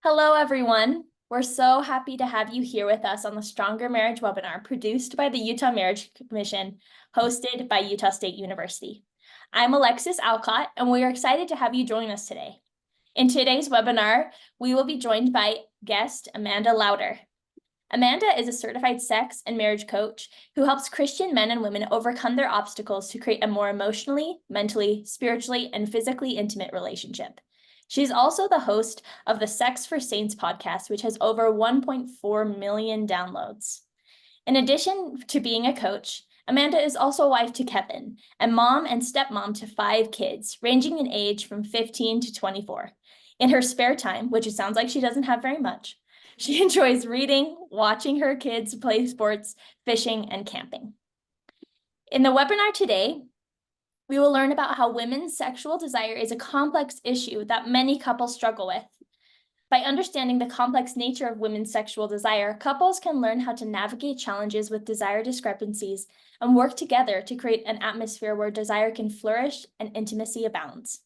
Hello, everyone. We're so happy to have you here with us on the Stronger Marriage webinar produced by the Utah Marriage Commission, hosted by Utah State University. I'm Alexis Alcott, and we are excited to have you join us today. In today's webinar, we will be joined by guest Amanda Lauder. Amanda is a certified sex and marriage coach who helps Christian men and women overcome their obstacles to create a more emotionally, mentally, spiritually, and physically intimate relationship. She's also the host of the Sex for Saints podcast, which has over 1.4 million downloads. In addition to being a coach, Amanda is also a wife to Kevin, and mom and stepmom to 5 kids, ranging in age from 15 to 24. In her spare time, which it sounds like she doesn't have very much, she enjoys reading, watching her kids play sports, fishing, and camping. In the webinar today, we will learn about how women's sexual desire is a complex issue that many couples struggle with. By understanding the complex nature of women's sexual desire, couples can learn how to navigate challenges with desire discrepancies and work together to create an atmosphere where desire can flourish and intimacy abounds.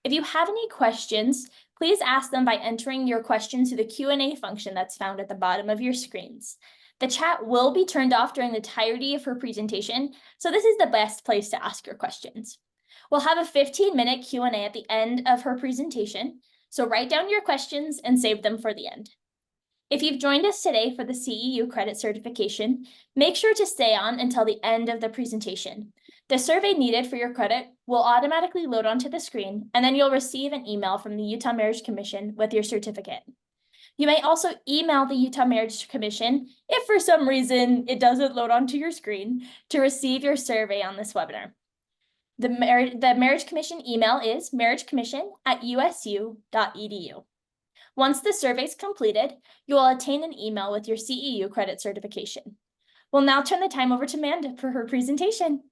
If you have any questions, please ask them by entering your questions to the Q&A function that's found at the bottom of your screens. The chat will be turned off during the entirety of her presentation, so this is the best place to ask your questions. We'll have a 15-minute Q&A at the end of her presentation, so write down your questions and save them for the end. If you've joined us today for the CEU credit certification, make sure to stay on until the end of the presentation. The survey needed for your credit will automatically load onto the screen, and then you'll receive an email from the Utah Marriage Commission with your certificate. You may also email the Utah Marriage Commission if for some reason it doesn't load onto your screen to receive your survey on this webinar. The Marriage Commission email is marriagecommission@usu.edu. Once the survey is completed, you will attain an email with your CEU credit certification. We'll now turn the time over to Amanda for her presentation.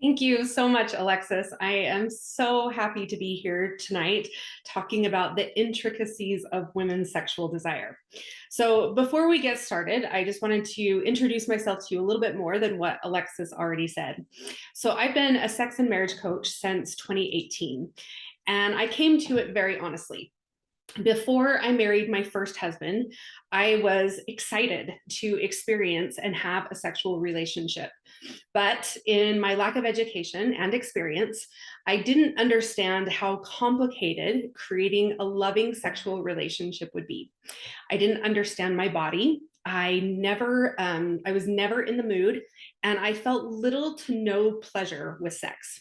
Thank you so much, Alexis. I am so happy to be here tonight talking about the intricacies of women's sexual desire. So before we get started, I just wanted to introduce myself to you a little bit more than what Alexis already said. So I've been a sex and marriage coach since 2018, and I came to it very honestly. Before I married my first husband, I was excited to experience and have a sexual relationship. But in my lack of education and experience, I didn't understand how complicated creating a loving sexual relationship would be. I didn't understand my body. I was never in the mood, and I felt little to no pleasure with sex.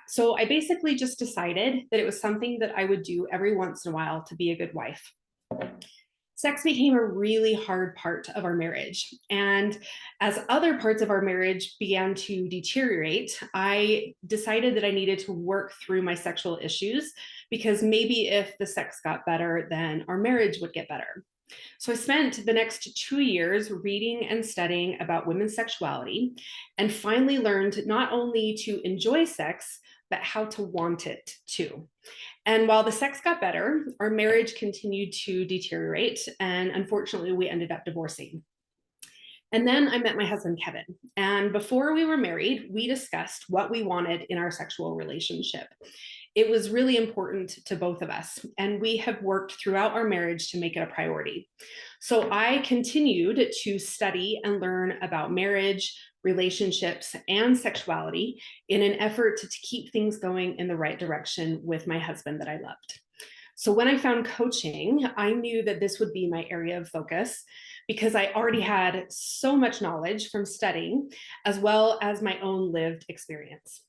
So I basically just decided that it was something that I would do every once in a while to be a good wife. Sex became a really hard part of our marriage. And as other parts of our marriage began to deteriorate, I decided that I needed to work through my sexual issues because maybe if the sex got better, then our marriage would get better. So I spent the next 2 years reading and studying about women's sexuality and finally learned not only to enjoy sex, but how to want it too. And while the sex got better, our marriage continued to deteriorate. And unfortunately, we ended up divorcing. And then I met my husband, Kevin. And before we were married, we discussed what we wanted in our sexual relationship. It was really important to both of us, and we have worked throughout our marriage to make it a priority. So I continued to study and learn about marriage, relationships, and sexuality in an effort to keep things going in the right direction with my husband that I loved. So when I found coaching, I knew that this would be my area of focus because I already had so much knowledge from studying, as well as my own lived experience.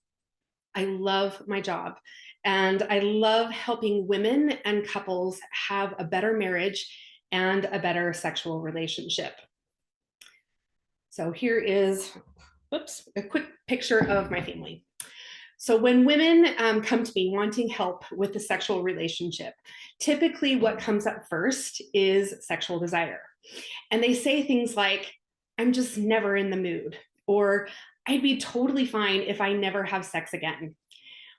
I love my job, and I love helping women and couples have a better marriage and a better sexual relationship. So here is, a quick picture of my family. So when women come to me wanting help with the sexual relationship, typically what comes up first is sexual desire. And they say things like, I'm just never in the mood, or I'd be totally fine if I never have sex again.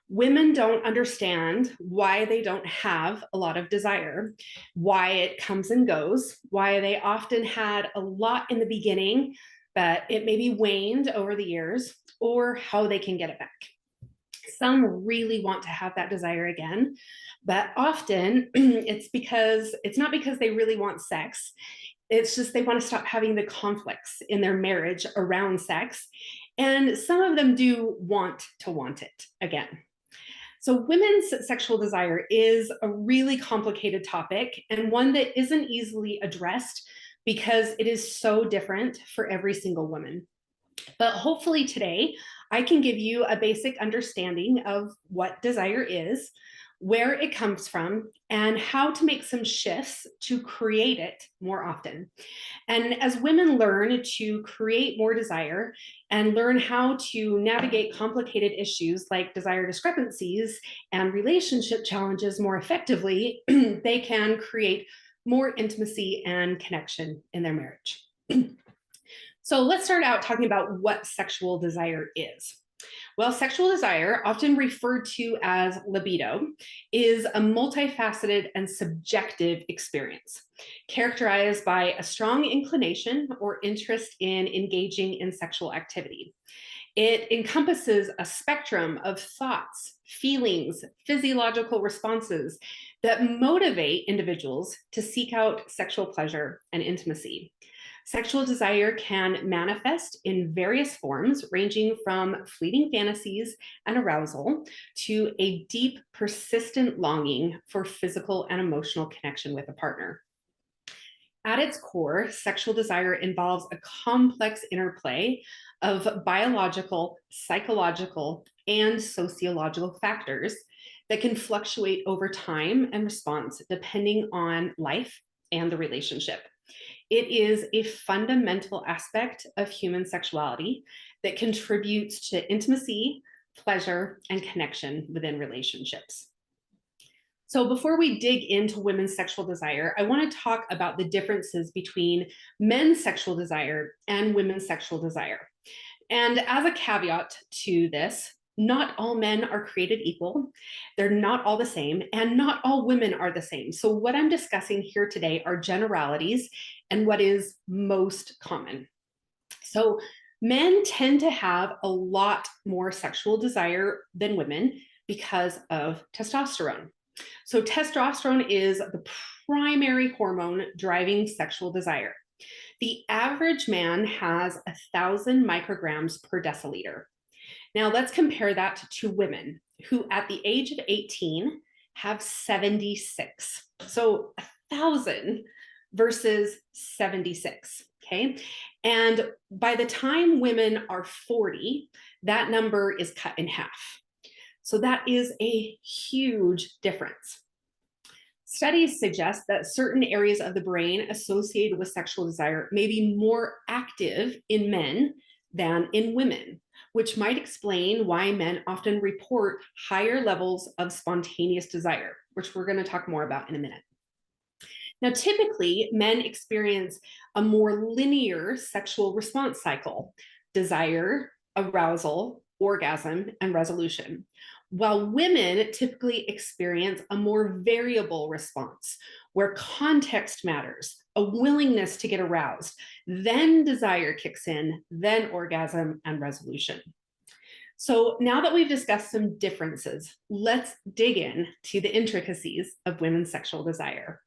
Women don't understand why they don't have a lot of desire, why it comes and goes, why they often had a lot in the beginning, but it maybe waned over the years, or how they can get it back. some really want to have that desire again, but often it's not because they really want sex. It's just they want to stop having the conflicts in their marriage around sex. And some of them do want it again. So, women's sexual desire is a really complicated topic and one that isn't easily addressed because it is so different for every single woman. But hopefully, today, I can give you a basic understanding of what desire is, where it comes from, and how to make some shifts to create it more often. And as women learn to create more desire and learn how to navigate complicated issues like desire discrepancies and relationship challenges more effectively, they can create more intimacy and connection in their marriage. So let's start out talking about what sexual desire is. Well, sexual desire, often referred to as libido, is a multifaceted and subjective experience, characterized by a strong inclination or interest in engaging in sexual activity. It encompasses a spectrum of thoughts, feelings, physiological responses that motivate individuals to seek out sexual pleasure and intimacy. Sexual desire can manifest in various forms, ranging from fleeting fantasies and arousal to a deep, persistent longing for physical and emotional connection with a partner. At its core, sexual desire involves a complex interplay of biological, psychological, and sociological factors that can fluctuate over time and response depending on life and the relationship. It is a fundamental aspect of human sexuality that contributes to intimacy, pleasure, and connection within relationships. So before we dig into women's sexual desire, I want to talk about the differences between men's sexual desire and women's sexual desire. And as a caveat to this, not all men are created equal. They're not all the same, and not all women are the same. So what I'm discussing here today are generalities and what is most common. So men tend to have a lot more sexual desire than women because of testosterone. So testosterone is the primary hormone driving sexual desire. The average man has 1,000 micrograms per deciliter. Now let's compare that to women who at the age of 18 have 76. So 1,000 versus 76, okay? And by the time women are 40, that number is cut in half. So that is a huge difference. Studies suggest that certain areas of the brain associated with sexual desire may be more active in men than in women, which might explain why men often report higher levels of spontaneous desire, which we're going to talk more about in a minute. Now, typically, men experience a more linear sexual response cycle: desire, arousal, orgasm, and resolution, while women typically experience a more variable response where context matters, a willingness to get aroused, then desire kicks in, then orgasm and resolution. So now that we've discussed some differences, let's dig in to the intricacies of women's sexual desire.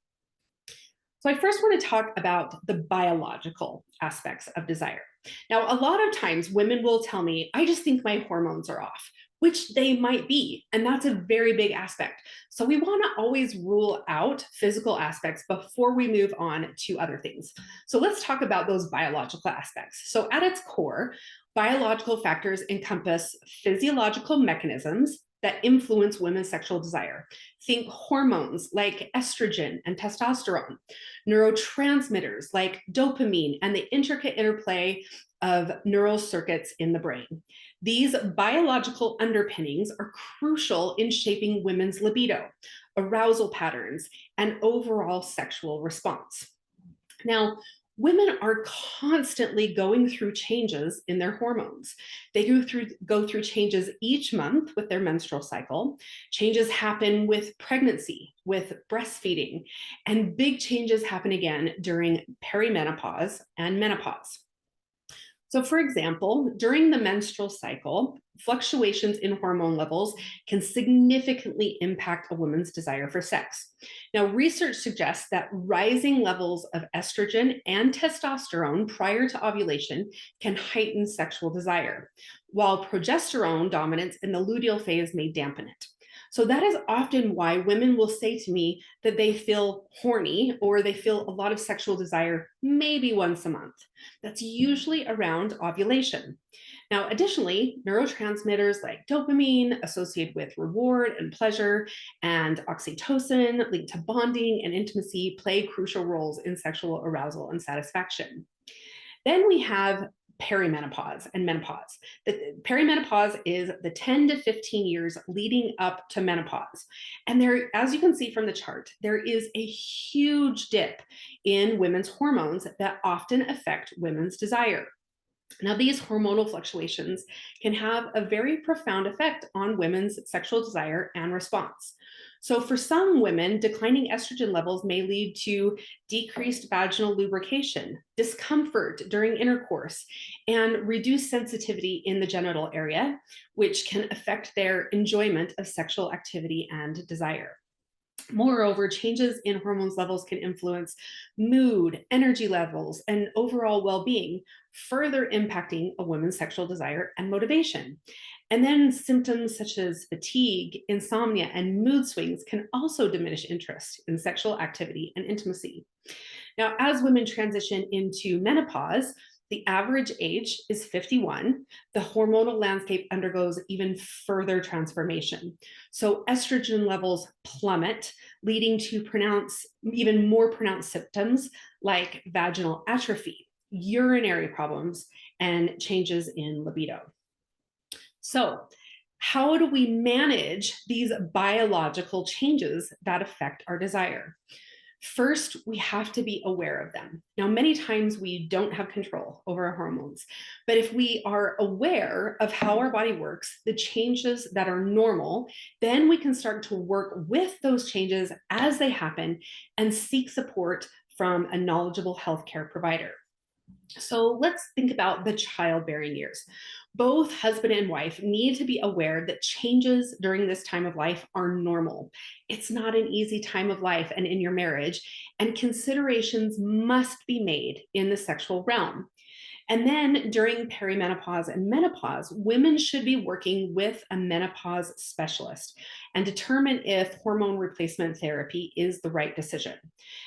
So I first want to talk about the biological aspects of desire. Now, a lot of times women will tell me, I just think my hormones are off, which they might be, and that's a very big aspect. So we want to always rule out physical aspects before we move on to other things. So let's talk about those biological aspects. So at its core, biological factors encompass physiological mechanisms that influence women's sexual desire. Think hormones like estrogen and testosterone, neurotransmitters like dopamine, and the intricate interplay of neural circuits in the brain. These biological underpinnings are crucial in shaping women's libido, arousal patterns, and overall sexual response. Now, women are constantly going through changes in their hormones. They go through changes each month with their menstrual cycle. Changes happen with pregnancy, with breastfeeding, and big changes happen again during perimenopause and menopause. So, for example, during the menstrual cycle, fluctuations in hormone levels can significantly impact a woman's desire for sex. Now, research suggests that rising levels of estrogen and testosterone prior to ovulation can heighten sexual desire, while progesterone dominance in the luteal phase may dampen it. So, that is often why women will say to me that they feel horny or they feel a lot of sexual desire maybe once a month. That's usually around ovulation. Now, additionally, neurotransmitters like dopamine associated with reward and pleasure, and oxytocin linked to bonding and intimacy play crucial roles in sexual arousal and satisfaction. Then we have perimenopause and menopause. The perimenopause is the 10 to 15 years leading up to menopause. And there, as you can see from the chart, there is a huge dip in women's hormones that often affect women's desire. Now, these hormonal fluctuations can have a very profound effect on women's sexual desire and response. So, for some women, declining estrogen levels may lead to decreased vaginal lubrication, discomfort during intercourse, and reduced sensitivity in the genital area, which can affect their enjoyment of sexual activity and desire. Moreover, changes in hormones levels can influence mood, energy levels, and overall well being, further impacting a woman's sexual desire and motivation. And then symptoms such as fatigue, insomnia, and mood swings can also diminish interest in sexual activity and intimacy. Now, as women transition into menopause, the average age is 51. The hormonal landscape undergoes even further transformation. So estrogen levels plummet, leading to even more pronounced symptoms like vaginal atrophy, urinary problems, and changes in libido. So, how do we manage these biological changes that affect our desire? First, we have to be aware of them. Now, many times we don't have control over our hormones, but if we are aware of how our body works, the changes that are normal, then we can start to work with those changes as they happen and seek support from a knowledgeable healthcare provider. So let's think about the childbearing years. Both husband and wife need to be aware that changes during this time of life are normal. It's not an easy time of life and in your marriage, and considerations must be made in the sexual realm. And then during perimenopause and menopause, women should be working with a menopause specialist and determine if hormone replacement therapy is the right decision.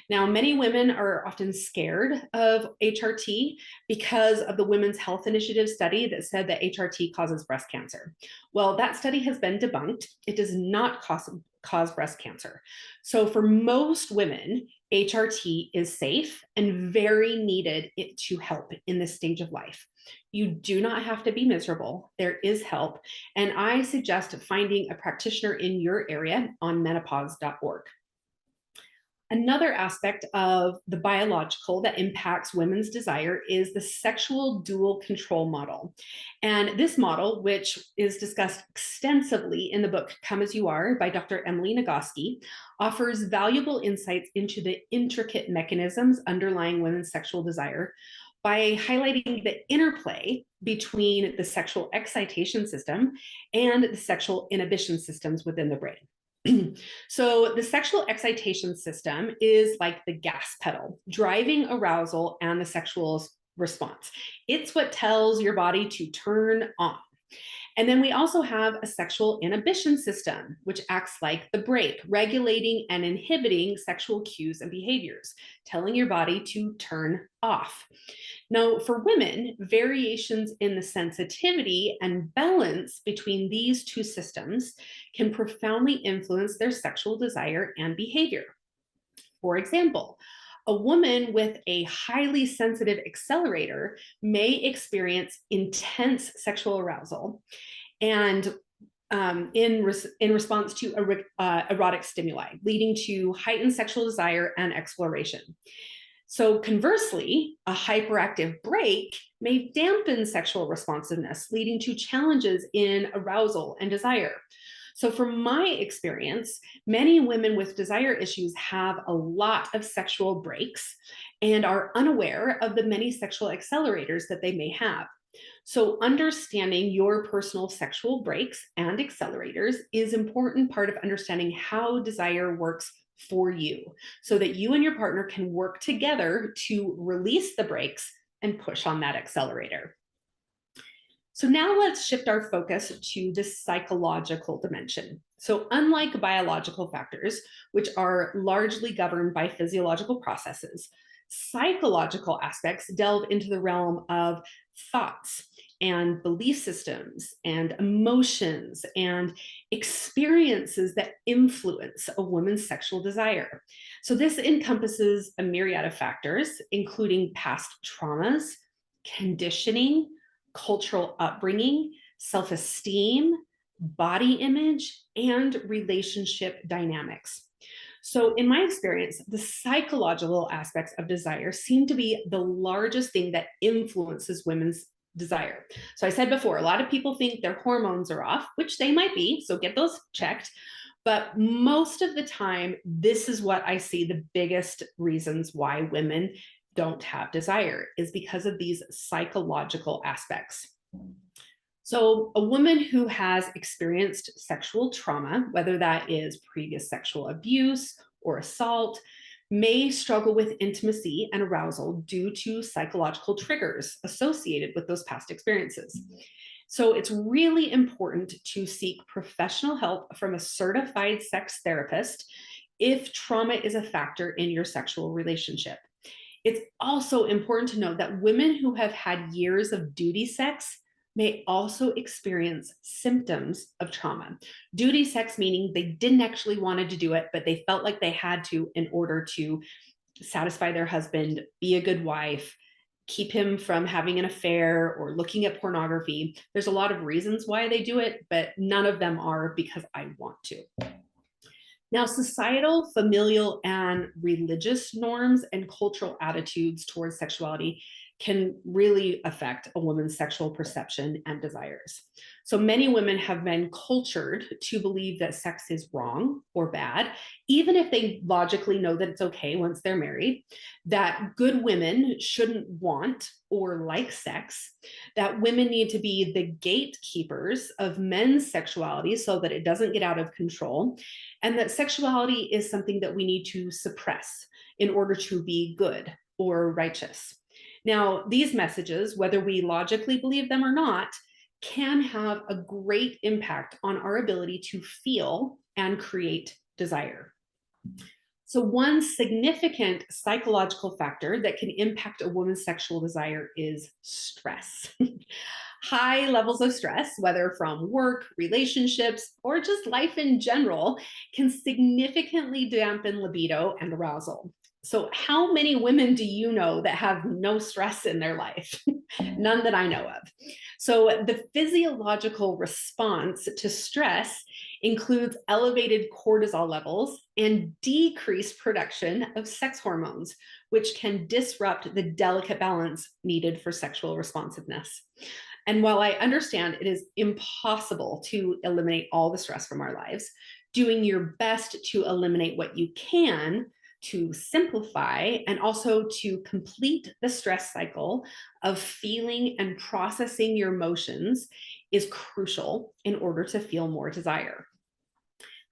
Now, many women are often scared of HRT because of the Women's Health Initiative study that said that HRT causes breast cancer. Well, that study has been debunked. It does not cause breast cancer. So for most women, HRT is safe and very needed to help in this stage of life. You do not have to be miserable. There is help. And I suggest finding a practitioner in your area on menopause.org. Another aspect of the biological that impacts women's desire is the sexual dual control model. And this model, which is discussed extensively in the book Come As You Are by Dr. Emily Nagoski, offers valuable insights into the intricate mechanisms underlying women's sexual desire by highlighting the interplay between the sexual excitation system and the sexual inhibition systems within the brain. So the sexual excitation system is like the gas pedal, driving arousal and the sexual response. It's what tells your body to turn on. And then we also have a sexual inhibition system, which acts like the brake, regulating and inhibiting sexual cues and behaviors, telling your body to turn off. Now, for women, variations in the sensitivity and balance between these two systems can profoundly influence their sexual desire and behavior. For example, a woman with a highly sensitive accelerator may experience intense sexual arousal and in response to erotic stimuli, leading to heightened sexual desire and exploration. So conversely, a hyperactive brake may dampen sexual responsiveness, leading to challenges in arousal and desire. So, from my experience, many women with desire issues have a lot of sexual breaks and are unaware of the many sexual accelerators that they may have. So, understanding your personal sexual breaks and accelerators is an important part of understanding how desire works for you so that you and your partner can work together to release the brakes and push on that accelerator. So now let's shift our focus to the psychological dimension. So, unlike biological factors, which are largely governed by physiological processes, psychological aspects delve into the realm of thoughts and belief systems and emotions and experiences that influence a woman's sexual desire. So, this encompasses a myriad of factors, including past traumas, conditioning, cultural upbringing, self esteem, body image, and relationship dynamics. So, in my experience, the psychological aspects of desire seem to be the largest thing that influences women's desire. So, I said before, a lot of people think their hormones are off, which they might be. So, get those checked. But most of the time, this is what I see the biggest reasons why women don't have desire is because of these psychological aspects. So, a woman who has experienced sexual trauma, whether that is previous sexual abuse or assault, may struggle with intimacy and arousal due to psychological triggers associated with those past experiences. So, it's really important to seek professional help from a certified sex therapist if trauma is a factor in your sexual relationship. It's also important to note that women who have had years of duty sex may also experience symptoms of trauma. Duty sex meaning they didn't actually wanted to do it, but they felt like they had to in order to satisfy their husband, be a good wife, keep him from having an affair or looking at pornography. There's a lot of reasons why they do it, but none of them are because I want to. Now, societal, familial, and religious norms and cultural attitudes towards sexuality can really affect a woman's sexual perception and desires. So many women have been cultured to believe that sex is wrong or bad, even if they logically know that it's okay once they're married, that good women shouldn't want or like sex, that women need to be the gatekeepers of men's sexuality so that it doesn't get out of control, and that sexuality is something that we need to suppress in order to be good or righteous. Now, these messages, whether we logically believe them or not, can have a great impact on our ability to feel and create desire. So, one significant psychological factor that can impact a woman's sexual desire is stress. High levels of stress, whether from work, relationships, or just life in general, can significantly dampen libido and arousal. So, how many women do you know that have no stress in their life? None that I know of. So, the physiological response to stress includes elevated cortisol levels and decreased production of sex hormones, which can disrupt the delicate balance needed for sexual responsiveness. And while I understand it is impossible to eliminate all the stress from our lives, doing your best to eliminate what you can to simplify and also to complete the stress cycle of feeling and processing your emotions is crucial in order to feel more desire.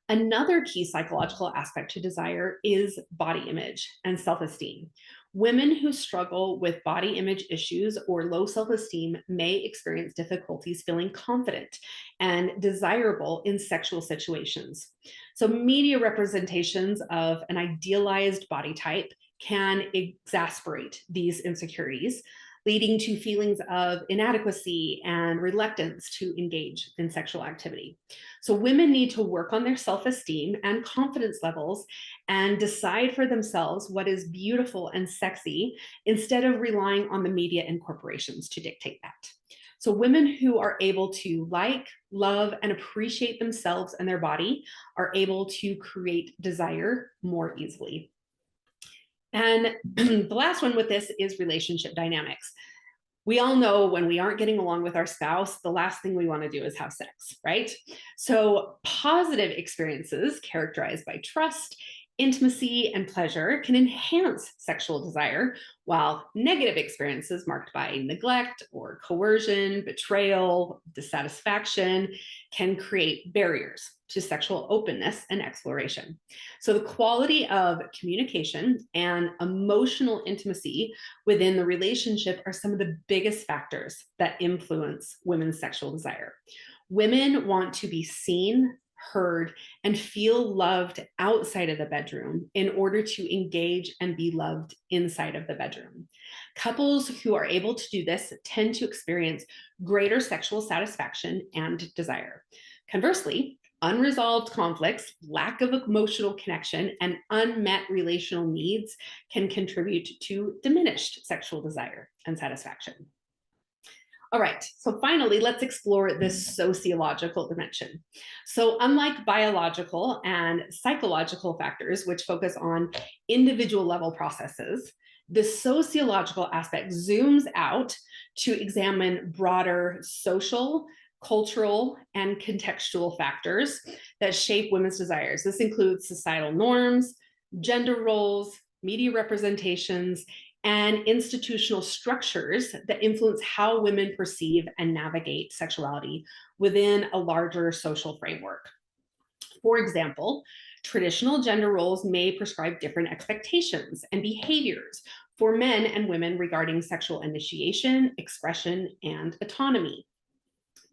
Another key psychological aspect to desire is body image and self esteem. Women who struggle with body image issues or low self esteem may experience difficulties feeling confident and desirable in sexual situations. So, media representations of an idealized body type can exasperate these insecurities, leading to feelings of inadequacy and reluctance to engage in sexual activity. So, women need to work on their self esteem and confidence levels and decide for themselves what is beautiful and sexy instead of relying on the media and corporations to dictate that. So, women who are able to like, love, and appreciate themselves and their body are able to create desire more easily. And the last one with this is relationship dynamics. We all know when we aren't getting along with our spouse, the last thing we want to do is have sex, right? So, positive experiences characterized by trust, intimacy, and pleasure can enhance sexual desire, while negative experiences marked by neglect or coercion, betrayal, dissatisfaction can create barriers to sexual openness and exploration. So, the quality of communication and emotional intimacy within the relationship are some of the biggest factors that influence women's sexual desire. Women want to be seen, heard, and feel loved outside of the bedroom in order to engage and be loved inside of the bedroom. Couples who are able to do this tend to experience greater sexual satisfaction and desire. Conversely, unresolved conflicts, lack of emotional connection, and unmet relational needs can contribute to diminished sexual desire and satisfaction. All right, so finally, let's explore this sociological dimension. So, unlike biological and psychological factors, which focus on individual level processes, the sociological aspect zooms out to examine broader social, cultural, and contextual factors that shape women's desires. This includes societal norms, gender roles, media representations, and institutional structures that influence how women perceive and navigate sexuality within a larger social framework. For example, traditional gender roles may prescribe different expectations and behaviors for men and women regarding sexual initiation, expression, and autonomy.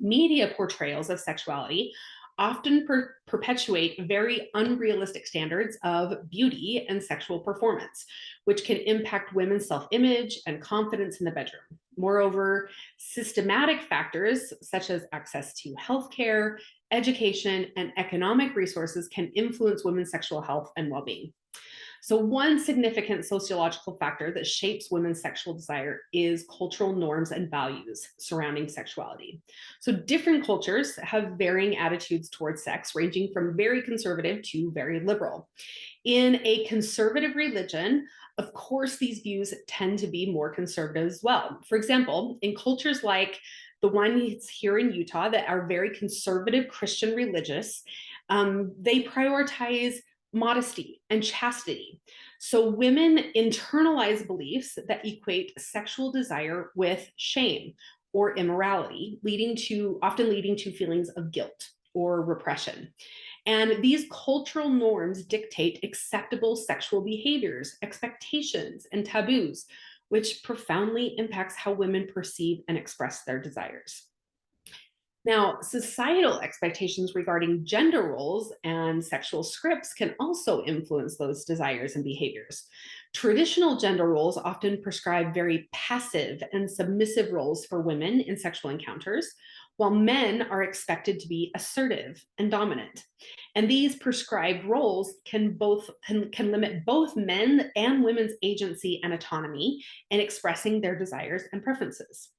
Media portrayals of sexuality often perpetuate very unrealistic standards of beauty and sexual performance, which can impact women's self-image and confidence in the bedroom. Moreover, systematic factors such as access to healthcare, education, and economic resources can influence women's sexual health and well-being. So, one significant sociological factor that shapes women's sexual desire is cultural norms and values surrounding sexuality. So, different cultures have varying attitudes towards sex, ranging from very conservative to very liberal. In a conservative religion, of course, these views tend to be more conservative as well. For example, in cultures like the ones here in Utah that are very conservative Christian religious, they prioritize modesty and chastity. So women internalize beliefs that equate sexual desire with shame or immorality, often leading to feelings of guilt or repression. And these cultural norms dictate acceptable sexual behaviors, expectations, and taboos, which profoundly impacts how women perceive and express their desires. Now, societal expectations regarding gender roles and sexual scripts can also influence those desires and behaviors. Traditional gender roles often prescribe very passive and submissive roles for women in sexual encounters, while men are expected to be assertive and dominant. And these prescribed roles can limit both men and women's agency and autonomy in expressing their desires and preferences.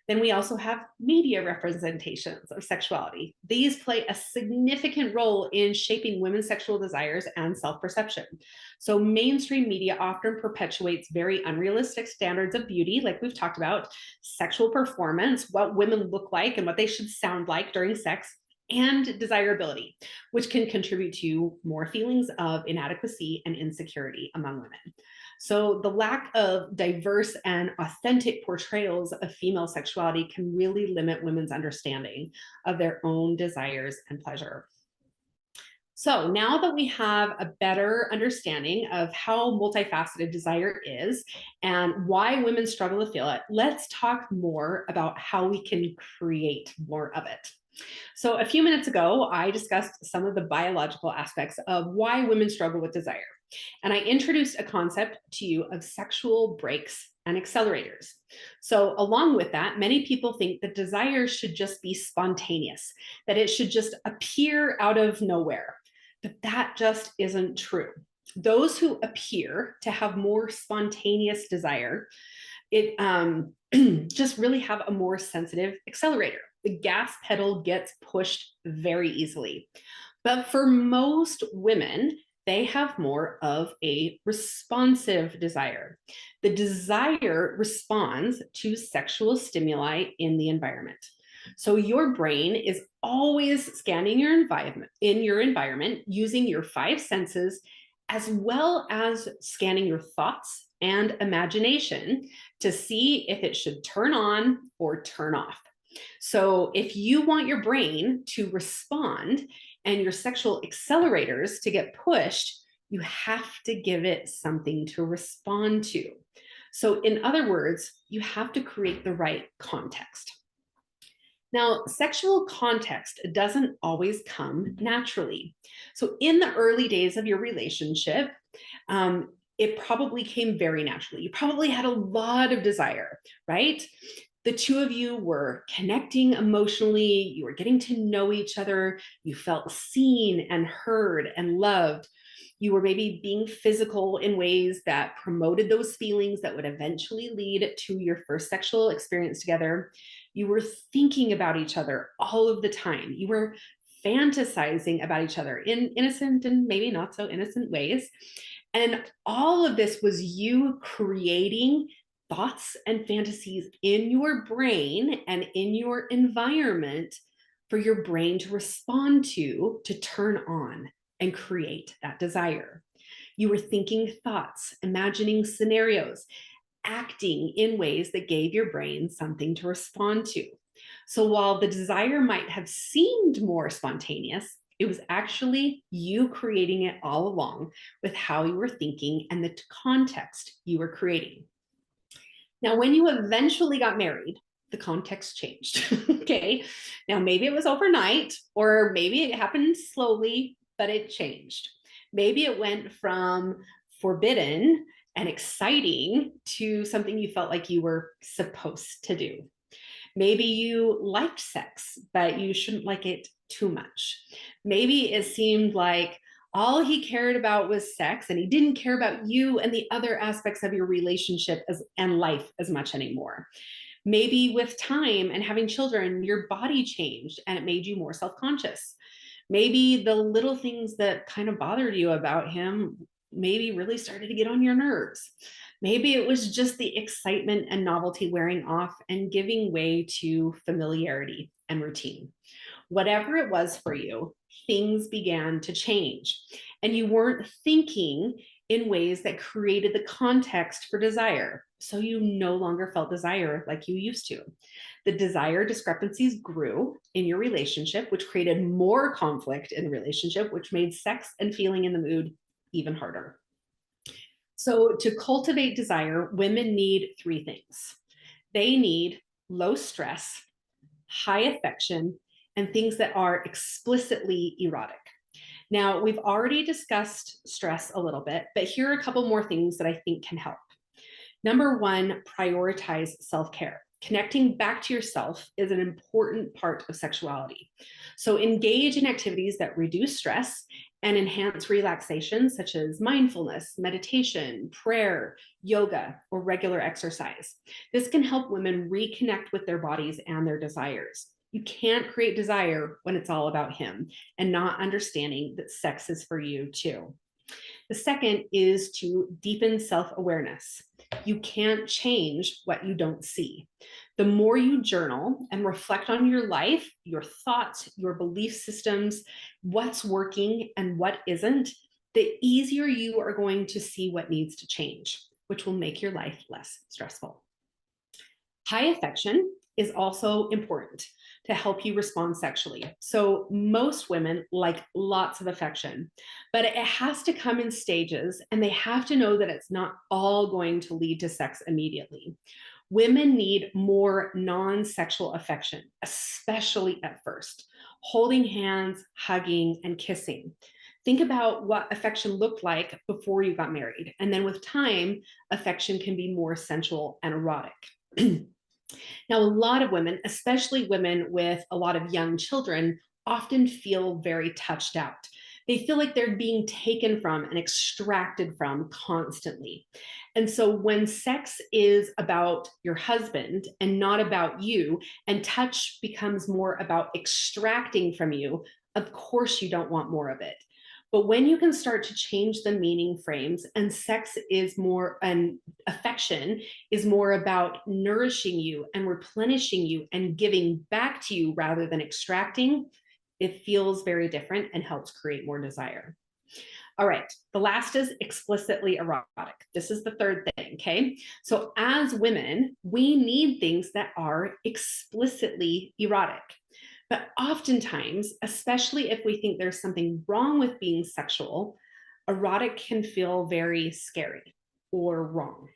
Then we also have media representations of sexuality. These play a significant role in shaping women's sexual desires and self-perception. So mainstream media often perpetuates very unrealistic standards of beauty, like we've talked about, sexual performance, what women look like and what they should sound like during sex, and desirability, which can contribute to more feelings of inadequacy and insecurity among women. So the lack of diverse and authentic portrayals of female sexuality can really limit women's understanding of their own desires and pleasure. So now that we have a better understanding of how multifaceted desire is and why women struggle to feel it, let's talk more about how we can create more of it. So a few minutes ago, I discussed some of the biological aspects of why women struggle with desire. And I introduced a concept to you of sexual brakes and accelerators. So along with that, many people think that desire should just be spontaneous, that it should just appear out of nowhere. But that just isn't true. Those who appear to have more spontaneous desire, it just really have a more sensitive accelerator. The gas pedal gets pushed very easily. But for most women, they have more of a responsive desire. The desire responds to sexual stimuli in the environment. So your brain is always scanning your environment using your five senses, as well as scanning your thoughts and imagination to see if it should turn on or turn off. So if you want your brain to respond and your sexual accelerators to get pushed, you have to give it something to respond to. So in other words, you have to create the right context. Now, sexual context doesn't always come naturally. So in the early days of your relationship, it probably came very naturally. You probably had a lot of desire, right? The two of you were connecting emotionally, you were getting to know each other, you felt seen and heard and loved. You were maybe being physical in ways that promoted those feelings that would eventually lead to your first sexual experience together. You were thinking about each other all of the time. You were fantasizing about each other in innocent and maybe not so innocent ways. And all of this was you creating thoughts and fantasies in your brain and in your environment for your brain to respond to turn on and create that desire. You were thinking thoughts, imagining scenarios, acting in ways that gave your brain something to respond to. So while the desire might have seemed more spontaneous, it was actually you creating it all along with how you were thinking and the context you were creating. Now, when you eventually got married, the context changed. Okay. Now, maybe it was overnight, or maybe it happened slowly, but it changed. Maybe it went from forbidden and exciting to something you felt like you were supposed to do. Maybe you liked sex, but you shouldn't like it too much. Maybe it seemed like all he cared about was sex and he didn't care about you and the other aspects of your relationship and life as much anymore. Maybe with time and having children, your body changed and it made you more self-conscious. Maybe the little things that kind of bothered you about him maybe really started to get on your nerves. Maybe it was just the excitement and novelty wearing off and giving way to familiarity and routine. Whatever it was for you, things began to change. And you weren't thinking in ways that created the context for desire. So you no longer felt desire like you used to. The desire discrepancies grew in your relationship, which created more conflict in the relationship, which made sex and feeling in the mood even harder. So to cultivate desire, women need three things. They need low stress, high affection, and things that are explicitly erotic. Now, we've already discussed stress a little bit, but here are a couple more things that I think can help. Number one, prioritize self-care. Connecting back to yourself is an important part of sexuality. So engage in activities that reduce stress and enhance relaxation, such as mindfulness, meditation, prayer, yoga, or regular exercise. This can help women reconnect with their bodies and their desires. You can't create desire when it's all about him and not understanding that sex is for you too. The second is to deepen self-awareness. You can't change what you don't see. The more you journal and reflect on your life, your thoughts, your belief systems, what's working and what isn't, the easier you are going to see what needs to change, which will make your life less stressful. High affection is also important to help you respond sexually. So most women like lots of affection, but it has to come in stages and they have to know that it's not all going to lead to sex immediately. Women need more non-sexual affection, especially at first. Holding hands, hugging, and kissing. Think about what affection looked like before you got married. And then with time, affection can be more sensual and erotic. Now, a lot of women, especially women with a lot of young children, often feel very touched out. They feel like they're being taken from and extracted from constantly. And so when sex is about your husband and not about you, and touch becomes more about extracting from you, of course you don't want more of it. But when you can start to change the meaning frames, and sex is more, and affection is more about nourishing you and replenishing you and giving back to you rather than extracting, it feels very different and helps create more desire. All right, the last is explicitly erotic. This is the third thing, okay? So as women, we need things that are explicitly erotic. But oftentimes, especially if we think there's something wrong with being sexual, erotic can feel very scary or wrong.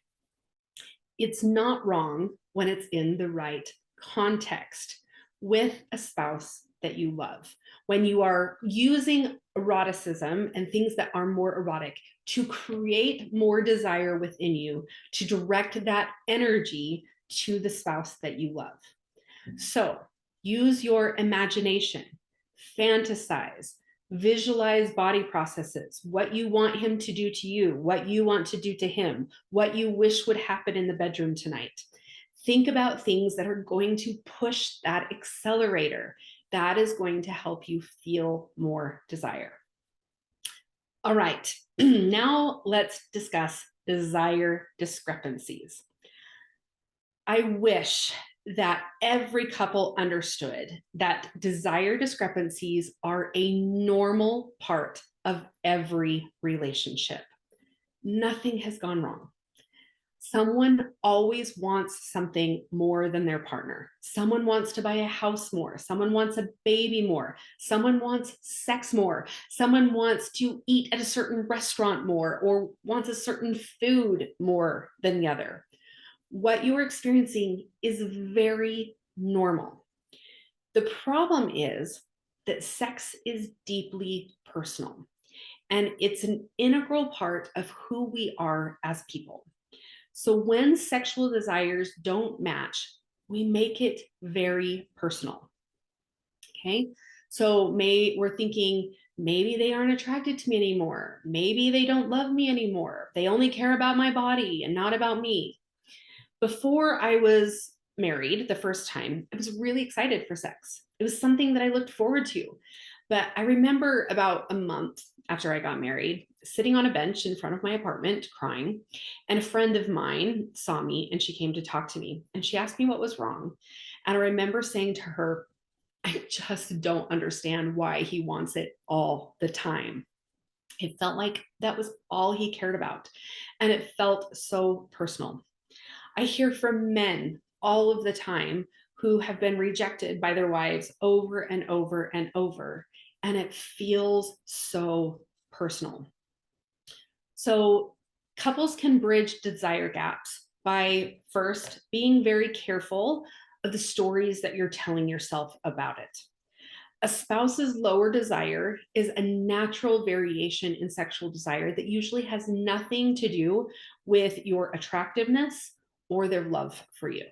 It's not wrong when it's in the right context with a spouse that you love. When you are using eroticism and things that are more erotic to create more desire within you, to direct that energy to the spouse that you love. So use your imagination, fantasize, visualize body processes, what you want him to do to you, what you want to do to him, what you wish would happen in the bedroom tonight. Think about things that are going to push that accelerator. That is going to help you feel more desire. All right, now let's discuss desire discrepancies. I wish that every couple understood that desire discrepancies are a normal part of every relationship. Nothing has gone wrong. Someone always wants something more than their partner. Someone wants to buy a house more. Someone wants a baby more. Someone wants sex more. Someone wants to eat at a certain restaurant more or wants a certain food more than the other. What you are experiencing is very normal. The problem is that sex is deeply personal, and it's an integral part of who we are as people. So when sexual desires don't match, we make it very personal. Okay, so we're thinking maybe they aren't attracted to me anymore. Maybe they don't love me anymore. They only care about my body and not about me. Before I was married the first time, I was really excited for sex. It was something that I looked forward to. But I remember about a month after I got married, sitting on a bench in front of my apartment crying, and a friend of mine saw me and she came to talk to me and she asked me what was wrong. And I remember saying to her, I just don't understand why he wants it all the time. It felt like that was all he cared about. And it felt so personal. I hear from men all of the time who have been rejected by their wives over and over and over, and it feels so personal. So couples can bridge desire gaps by first being very careful of the stories that you're telling yourself about it. A spouse's lower desire is a natural variation in sexual desire that usually has nothing to do with your attractiveness or their love for you.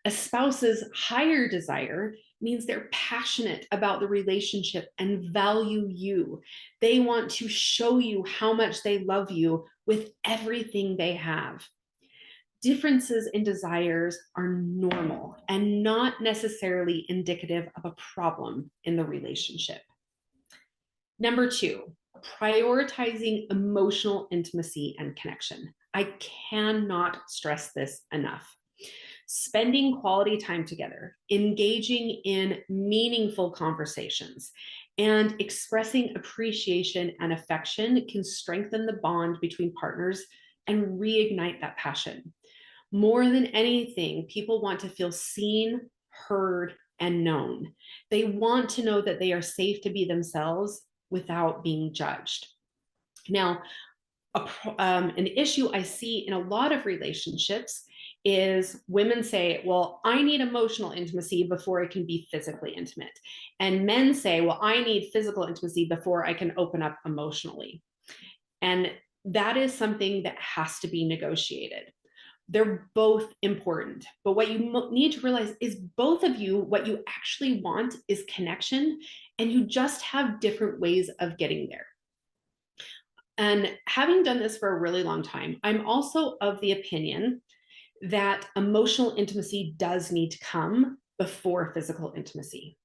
A spouse's higher desire means they're passionate about the relationship and value you. They want to show you how much they love you with everything they have. Differences in desires are normal and not necessarily indicative of a problem in the relationship. Number two, prioritizing emotional intimacy and connection. I cannot stress this enough. Spending quality time together, engaging in meaningful conversations, and expressing appreciation and affection can strengthen the bond between partners and reignite that passion. More than anything, people want to feel seen, heard, and known. They want to know that they are safe to be themselves without being judged. Now, an issue I see in a lot of relationships is women say, well, I need emotional intimacy before I can be physically intimate. And men say, well, I need physical intimacy before I can open up emotionally. And that is something that has to be negotiated. They're both important. But what you need to realize is both of you, what you actually want is connection, and you just have different ways of getting there. And having done this for a really long time, I'm also of the opinion that emotional intimacy does need to come before physical intimacy.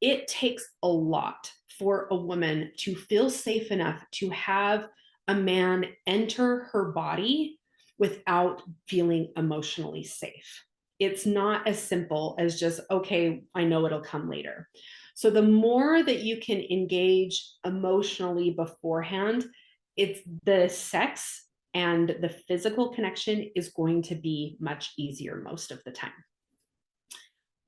it takes a lot for a woman to feel safe enough to have a man enter her body without feeling emotionally safe. It's not as simple as just, okay, I know it'll come later. So the more that you can engage emotionally beforehand, it's the sex and the physical connection is going to be much easier most of the time.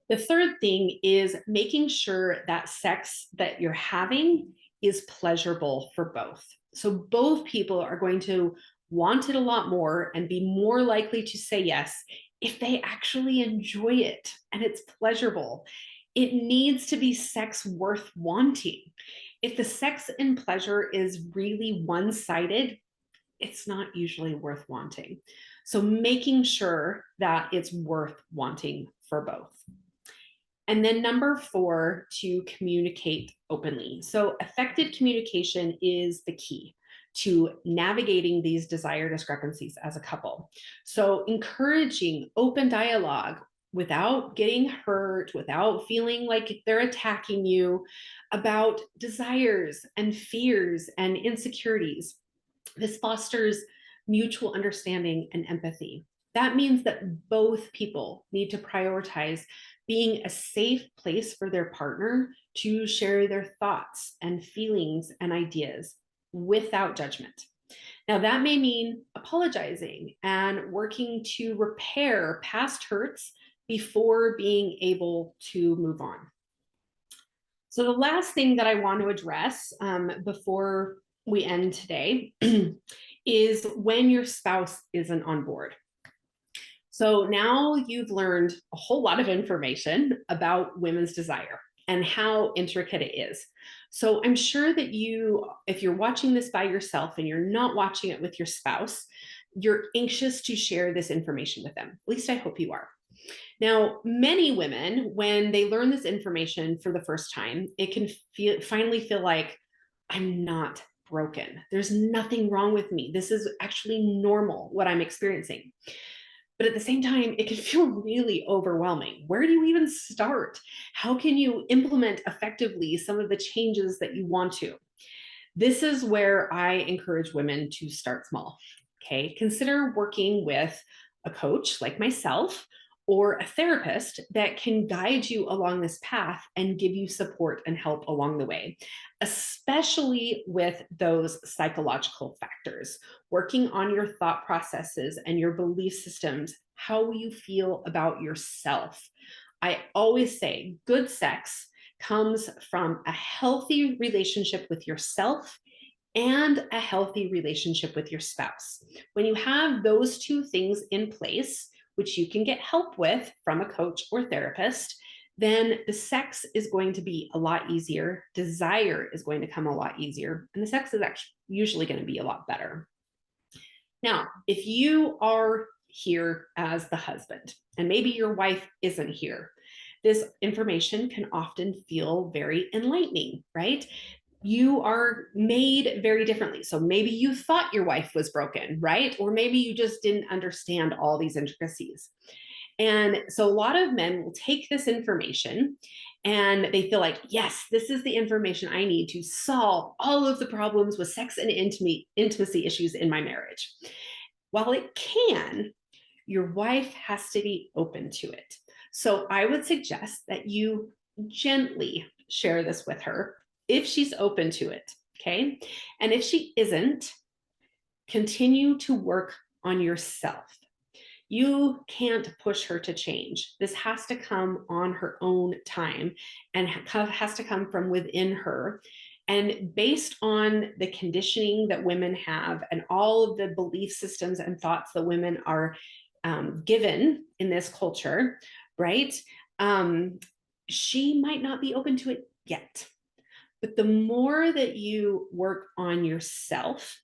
The third thing is making sure that sex that you're having is pleasurable for both. So both people are going to want it a lot more and be more likely to say yes if they actually enjoy it and it's pleasurable. It needs to be sex worth wanting. If the sex and pleasure is really one-sided, it's not usually worth wanting. So making sure that it's worth wanting for both. And then number 4, to communicate openly. So effective communication is the key to navigating these desire discrepancies as a couple. So encouraging open dialogue without getting hurt, without feeling like they're attacking you, about desires and fears and insecurities. This fosters mutual understanding and empathy. That means that both people need to prioritize being a safe place for their partner to share their thoughts and feelings and ideas without judgment. Now, that may mean apologizing and working to repair past hurts before being able to move on. So the last thing that I want to address before we end today is when your spouse isn't on board. So now you've learned a whole lot of information about women's desire and how intricate it is. So I'm sure that if you're watching this by yourself and you're not watching it with your spouse, you're anxious to share this information with them. At least I hope you are. Now, many women, when they learn this information for the first time, it can finally feel like, I'm not broken. There's nothing wrong with me. This is actually normal, what I'm experiencing. But at the same time, it can feel really overwhelming. Where do you even start? How can you implement effectively some of the changes that you want to? This is where I encourage women to start small. Okay, consider working with a coach like myself or a therapist that can guide you along this path and give you support and help along the way, especially with those psychological factors, working on your thought processes and your belief systems, how you feel about yourself. I always say good sex comes from a healthy relationship with yourself and a healthy relationship with your spouse. When you have those two things in place, which you can get help with from a coach or therapist, then the sex is going to be a lot easier. Desire is going to come a lot easier, and the sex is actually usually going to be a lot better. Now, if you are here as the husband, and maybe your wife isn't here, this information can often feel very enlightening, right? You are made very differently. So maybe you thought your wife was broken, right? Or maybe you just didn't understand all these intricacies. And so a lot of men will take this information and they feel like, yes, this is the information I need to solve all of the problems with sex and intimacy issues in my marriage. While it can, your wife has to be open to it. So I would suggest that you gently share this with her if she's open to it, okay? And if she isn't, continue to work on yourself. You can't push her to change. This has to come on her own time and has to come from within her. And based on the conditioning that women have and all of the belief systems and thoughts that women are given in this culture, right? She might not be open to it yet. But the more that you work on yourself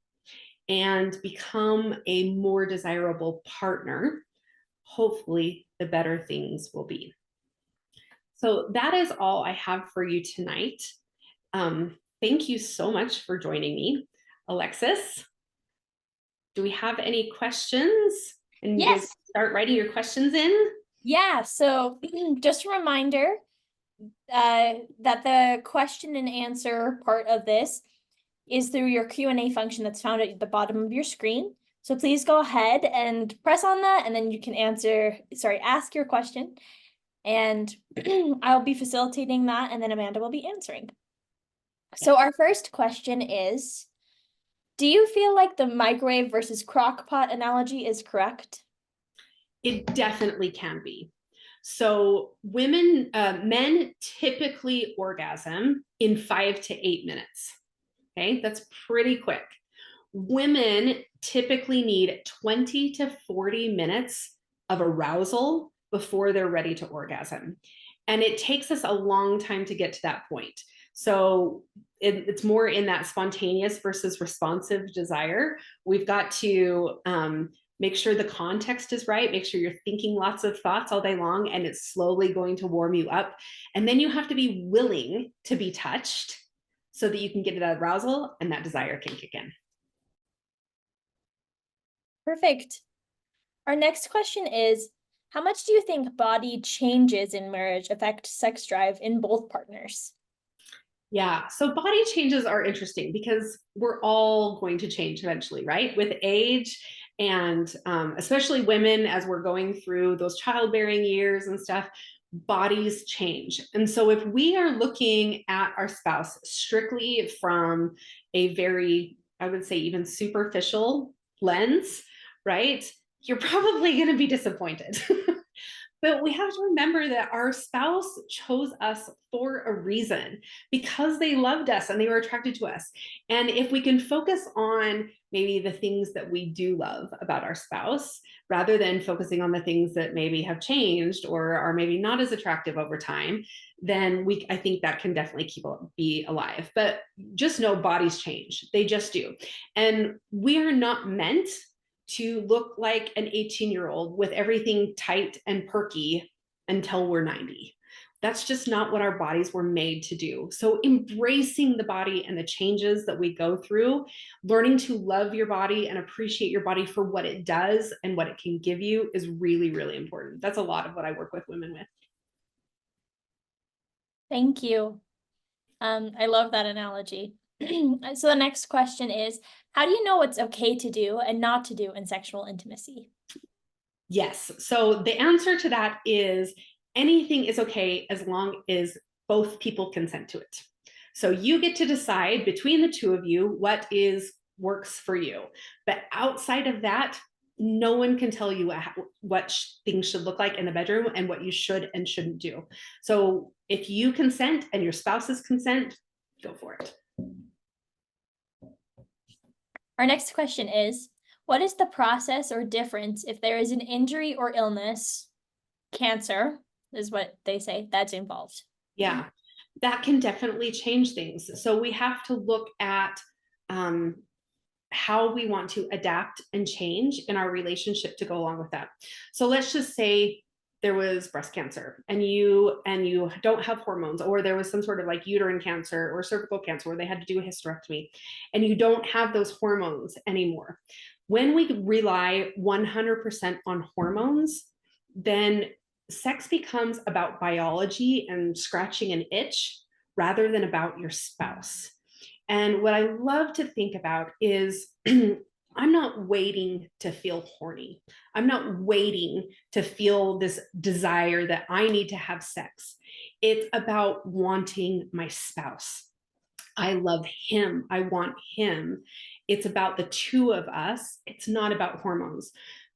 and become a more desirable partner, hopefully the better things will be. So that is all I have for you tonight. Thank you so much for joining me. Alexis, do we have any questions? And Yes. start writing your questions in. Yeah, so just a reminder, that the question and answer part of this is through your Q&A function that's found at the bottom of your screen. So please go ahead and press on that, and then you can ask your question. And I'll be facilitating that, and then Amanda will be answering. So our first question is, do you feel like the microwave versus crock pot analogy is correct? It definitely can be. So men typically orgasm in 5 to 8 minutes. Okay, that's pretty quick. Women typically need 20 to 40 minutes of arousal before they're ready to orgasm. And it takes us a long time to get to that point. So it's more in that spontaneous versus responsive desire. We've got to make sure the context is right, make sure you're thinking lots of thoughts all day long, and it's slowly going to warm you up. And then you have to be willing to be touched so that you can get that arousal and that desire can kick in. Perfect. Our next question is, how much do you think body changes in marriage affect sex drive in both partners? Yeah, so body changes are interesting because we're all going to change eventually, right? With age, and especially women, as we're going through those childbearing years and stuff, bodies change. And so if we are looking at our spouse strictly from a very, I would say, even superficial lens, right? You're probably going to be disappointed. But we have to remember that our spouse chose us for a reason, because they loved us and they were attracted to us. And if we can focus on maybe the things that we do love about our spouse, rather than focusing on the things that maybe have changed or are maybe not as attractive over time, then I think that can definitely be alive. But just know bodies change. They just do. And we are not meant to look like an 18-year-old with everything tight and perky until we're 90. That's just not what our bodies were made to do. So embracing the body and the changes that we go through, learning to love your body and appreciate your body for what it does and what it can give you is really, really important. That's a lot of what I work with women with. Thank you. I love that analogy. So the next question is, how do you know what's okay to do and not to do in sexual intimacy? Yes. So the answer to that is anything is okay as long as both people consent to it. So you get to decide between the two of you what works for you. But outside of that, no one can tell you what things should look like in the bedroom and what you should and shouldn't do. So if you consent and your spouse's consent, go for it. Our next question is, what is the process or difference if there is an injury or illness, cancer is what they say, that's involved? Yeah, that can definitely change things. So we have to look at how we want to adapt and change in our relationship to go along with that. So let's just say there was breast cancer and you don't have hormones, or there was some sort of like uterine cancer or cervical cancer where they had to do a hysterectomy and you don't have those hormones anymore. When we rely 100% on hormones, then sex becomes about biology and scratching an itch rather than about your spouse. And what I love to think about is I'm not waiting to feel horny. I'm not waiting to feel this desire that I need to have sex. It's about wanting my spouse. I love him. I want him. It's about the two of us. It's not about hormones.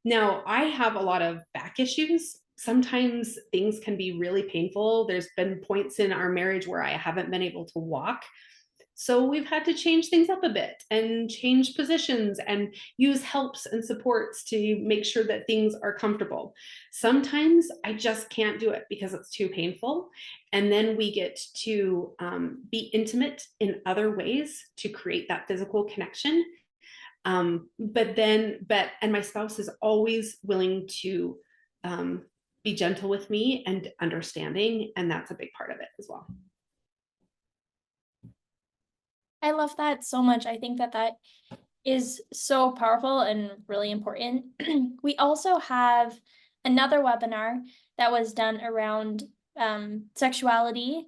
Now, I have a lot of back issues. Sometimes things can be really painful. There's been points in our marriage where I haven't been able to walk. So we've had to change things up a bit and change positions and use helps and supports to make sure that things are comfortable. Sometimes I just can't do it because it's too painful. And then we get to be intimate in other ways to create that physical connection. And my spouse is always willing to be gentle with me and understanding. And that's a big part of it as well. I love that so much. I think that is so powerful and really important. We also have another webinar that was done around sexuality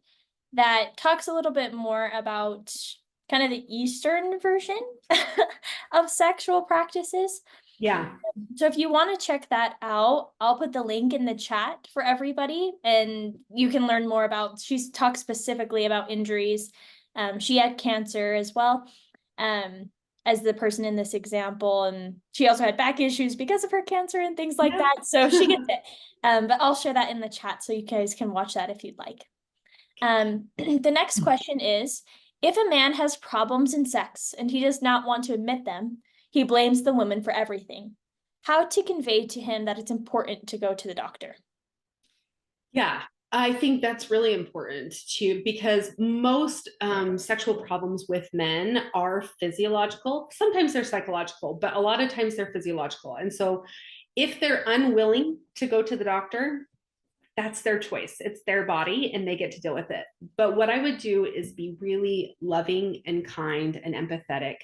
that talks a little bit more about kind of the Eastern version of sexual practices. Yeah. So if you want to check that out, I'll put the link in the chat for everybody, and you can learn more about, she talks specifically about injuries. She had cancer as well, as the person in this example, and she also had back issues because of her cancer and things like that. So she gets it. But I'll share that in the chat so you guys can watch that if you'd like. The next question is, if a man has problems in sex and he does not want to admit them, he blames the woman for everything. How to convey to him that it's important to go to the doctor? Yeah, I think that's really important too, because most sexual problems with men are physiological. Sometimes they're psychological, but a lot of times they're physiological. And so if they're unwilling to go to the doctor, that's their choice. It's their body and they get to deal with it. But what I would do is be really loving and kind and empathetic.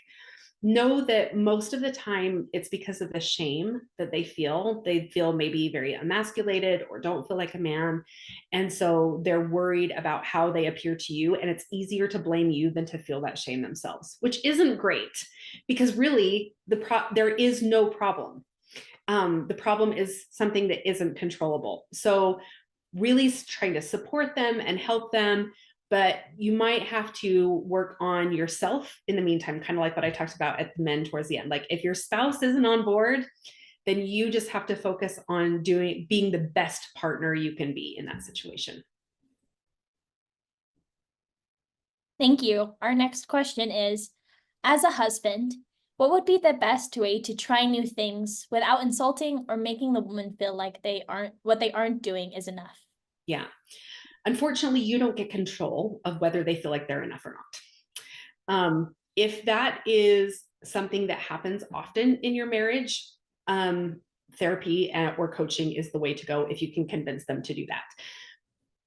Know that most of the time it's because of the shame that they feel. They feel maybe very emasculated or don't feel like a man. And so they're worried about how they appear to you. And it's easier to blame you than to feel that shame themselves, which isn't great because really there is no problem. The problem is something that isn't controllable. So really trying to support them and help them, but you might have to work on yourself in the meantime, kind of like what I talked about at the men towards the end. Like if your spouse isn't on board, then you just have to focus on being the best partner you can be in that situation. Thank you. Our next question is, as a husband, what would be the best way to try new things without insulting or making the woman feel like what they aren't doing is enough? Yeah. Unfortunately, you don't get control of whether they feel like they're enough or not. If that is something that happens often in your marriage, therapy or coaching is the way to go if you can convince them to do that.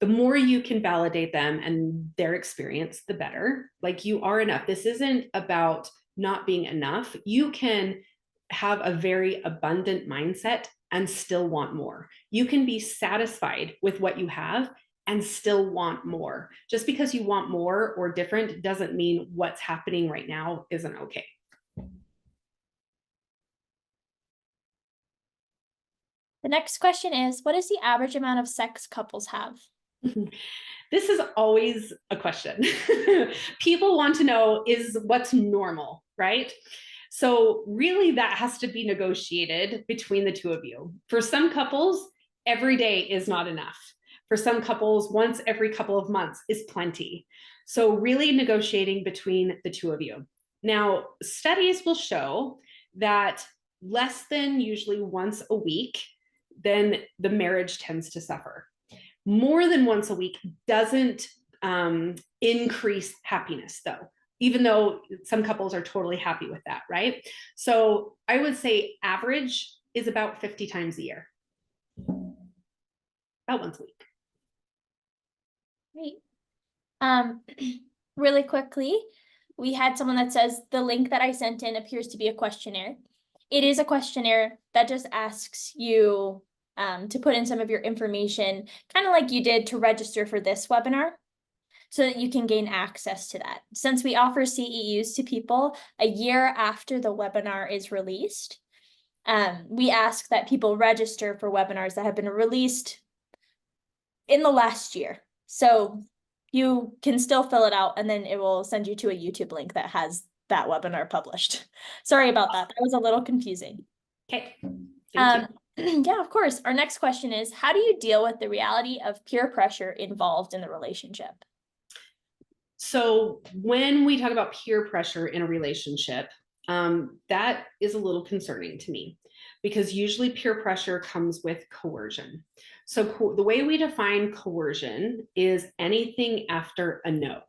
The more you can validate them and their experience, the better. Like you are enough. This isn't about not being enough. You can have a very abundant mindset and still want more. You can be satisfied with what you have and still want more. Just because you want more or different doesn't mean what's happening right now isn't okay. The next question is, what is the average amount of sex couples have? This is always a question. People want to know is what's normal, right? So really that has to be negotiated between the two of you. For some couples, every day is not enough. For some couples, once every couple of months is plenty. So really negotiating between the two of you. Now, studies will show that less than usually once a week, then the marriage tends to suffer. More than once a week doesn't increase happiness, though, even though some couples are totally happy with that, right? So I would say average is about 50 times a year, about once a week. Great. Really quickly, we had someone that says the link that I sent in appears to be a questionnaire. It is a questionnaire that just asks you to put in some of your information, kind of like you did to register for this webinar, so that you can gain access to that. Since we offer CEUs to people a year after the webinar is released, we ask that people register for webinars that have been released in the last year. So you can still fill it out and then it will send you to a YouTube link that has that webinar published. Sorry about that. That was a little confusing. Okay, thank you. Yeah, of course. Our next question is, how do you deal with the reality of peer pressure involved in the relationship? So when we talk about peer pressure in a relationship, that is a little concerning to me because usually peer pressure comes with coercion. So the way we define coercion is anything after a no.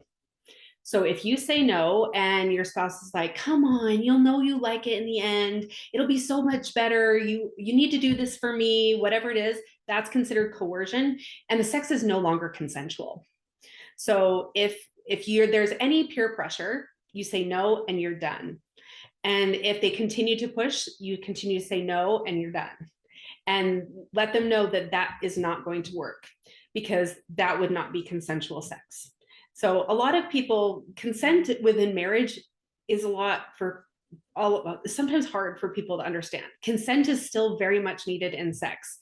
So if you say no and your spouse is like, come on, you'll know you like it in the end. It'll be so much better. You need to do this for me, whatever it is, that's considered coercion. And the sex is no longer consensual. So if there's any peer pressure, you say no and you're done. And if they continue to push, you continue to say no and you're done. And let them know that that is not going to work. because that would not be consensual sex. So a lot of people, consent within marriage is a lot for sometimes hard for people to understand. Consent is still very much needed in sex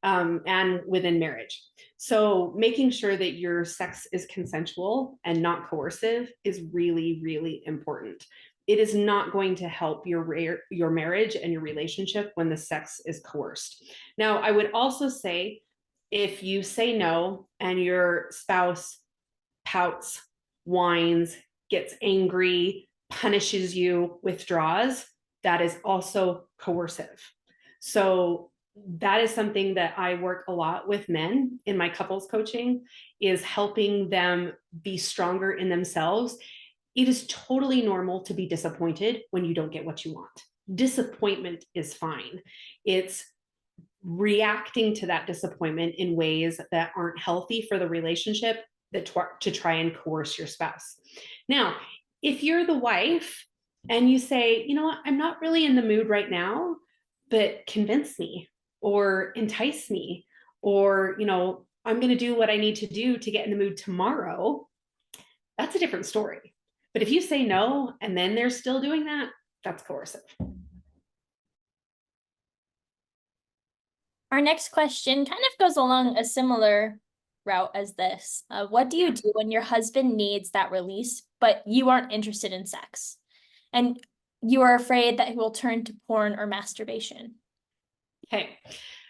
and within marriage. So making sure that your sex is consensual and not coercive is really, really important. It is not going to help your marriage and your relationship when the sex is coerced. Now, I would also say if you say no and your spouse pouts, whines, gets angry, punishes you, withdraws, that is also coercive. So that is something that I work a lot with men in my couples coaching, is helping them be stronger in themselves. It is totally normal to be disappointed when you don't get what you want. Disappointment is fine. It's reacting to that disappointment in ways that aren't healthy for the relationship, that to try and coerce your spouse. Now, if you're the wife and you say, you know what, I'm not really in the mood right now, but convince me or entice me, or, you know, I'm going to do what I need to do to get in the mood tomorrow, that's a different story. But if you say no and then they're still doing that, that's coercive. Our next question kind of goes along a similar route as this. What do you do when your husband needs that release, but you aren't interested in sex? And you are afraid that he will turn to porn or masturbation? Okay,